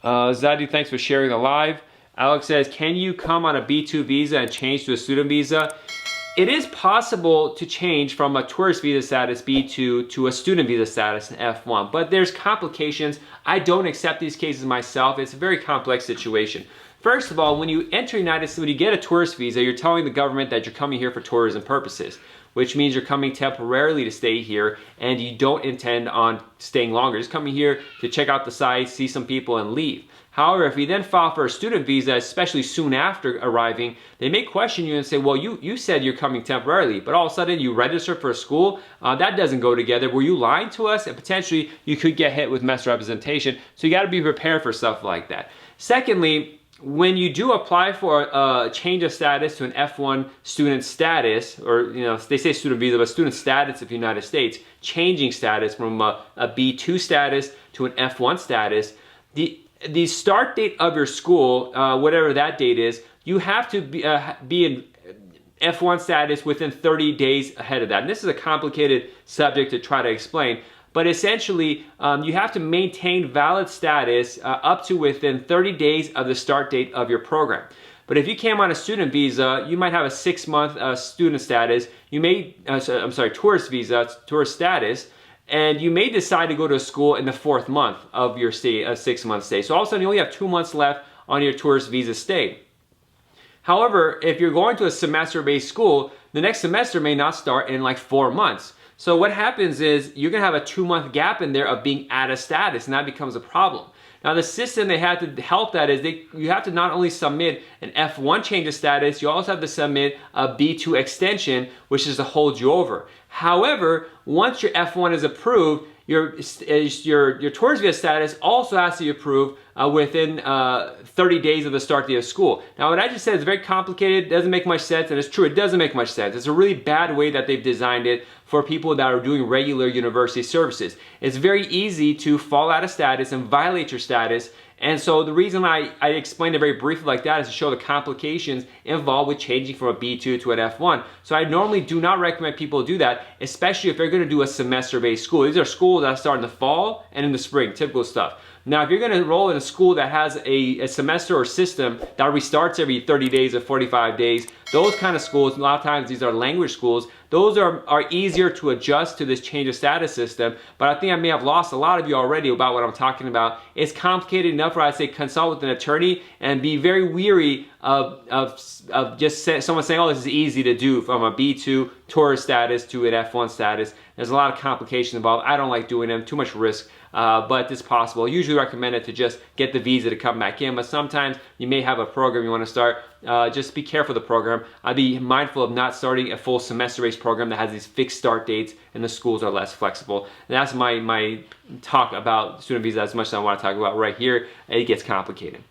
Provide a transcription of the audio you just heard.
Zadie, thanks for sharing the live. Alex says, can you come on a B-2 visa and change to a student visa? It is possible to change from a tourist visa status B-2 to a student visa status F-1, but there's complications. I don't accept these cases myself. It's a very complex situation. First of all, when you enter the United States, when you get a tourist visa, you're telling the government that you're coming here for tourism purposes, which means you're coming temporarily to stay here and you don't intend on staying longer. Just coming here to check out the sites, see some people, and leave. However, if you then file for a student visa, especially soon after arriving, they may question you and say, well, you said you're coming temporarily, but all of a sudden you register for a school. That doesn't go together. Were you lying to us? And potentially you could get hit with misrepresentation. So you got to be prepared for stuff like that. Secondly, when you do apply for a change of status to an F-1 student status, or they say student visa, but student status of the United States, changing status from a B-2 status to an F-1 status, the start date of your school, whatever that date is, you have to be in F-1 status within 30 days ahead of that. And this is a complicated subject to try to explain, but essentially you have to maintain valid status up to within 30 days of the start date of your program. But if you came on a student visa, you might have a 6-month student status. You may, tourist visa, tourist status, and you may decide to go to a school in the 4th month of your stay, a 6-month stay. So all of a sudden you only have 2 months left on your tourist visa stay. However, if you're going to a semester-based school, the next semester may not start in like 4 months. So what happens is you're gonna have a 2-month gap in there of being out of status, and that becomes a problem. Now the system they have to help that is you have to not only submit an F-1 change of status, you also have to submit a B-2 extension, which is to hold you over. However, once your F-1 is approved, your tourist visa status also has to be approved within 30 days of the start date of school. Now what I just said is very complicated, doesn't make much sense, and it's true, it doesn't make much sense. It's a really bad way that they've designed it for people that are doing regular university services. It's very easy to fall out of status and violate your status. And so the reason I explained it very briefly like that is to show the complications involved with changing from a B-2 to an F-1. So I normally do not recommend people do that, especially if they're going to do a semester-based school. These are schools that start in the fall and in the spring, typical stuff. Now, if you're going to enroll in a school that has a semester or system that restarts every 30 days or 45 days, those kind of schools, a lot of times these are language schools, those are easier to adjust to this change of status system. But I think I may have lost a lot of you already about what I'm talking about. It's complicated enough where I say consult with an attorney and be very weary of just someone saying, oh, this is easy to do from a B-2 tourist status to an F-1 status. There's a lot of complications involved. I don't like doing them, too much risk. But it's possible. I usually recommend it to just get the visa to come back in, but sometimes you may have a program you want to start. Just be careful of the program. I'd be mindful of not starting a full semester-based program that has these fixed start dates and the schools are less flexible. And that's my talk about student visa as much as I want to talk about right here. It gets complicated.